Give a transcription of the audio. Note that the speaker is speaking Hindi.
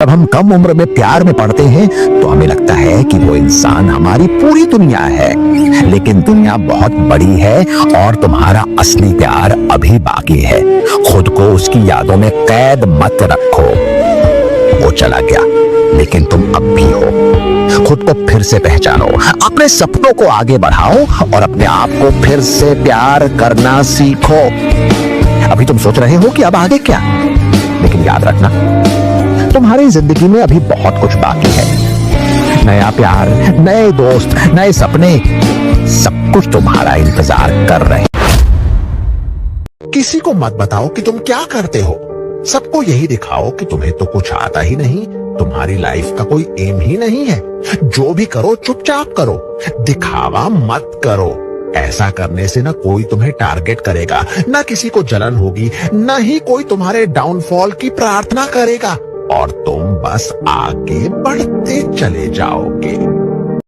जब हम कम उम्र में प्यार में पड़ते हैं तो हमें लगता है कि वो इंसान हमारी पूरी दुनिया है, लेकिन दुनिया बहुत बड़ी है और तुम्हारा असली प्यार अभी बाकी है। खुद को उसकी यादों में कैद मत रखो। वो चला गया, लेकिन तुम अब भी हो। खुद को फिर से पहचानो, अपने सपनों को आगे बढ़ाओ और अपने आप को फिर से प्यार करना सीखो। अभी तुम सोच रहे हो कि अब आगे क्या, लेकिन याद रखना तुम्हारी जिंदगी में अभी बहुत कुछ बाकी है। नया प्यार, नए दोस्त, नए सपने, सब कुछ तुम्हारा इंतजार कर रहे हैं। किसी को मत बताओ कि तुम क्या करते हो। सबको यही दिखाओ कि तुम्हें तो कुछ आता ही नहीं, तुम्हारी लाइफ का कोई एम ही नहीं है। जो भी करो चुपचाप करो, दिखावा मत करो। ऐसा करने से ना कोई तुम्हें टारगेट करेगा, ना किसी को जलन होगी, ना ही कोई तुम्हारे डाउनफॉल की प्रार्थना करेगा, और तुम बस आगे बढ़ते चले जाओगे।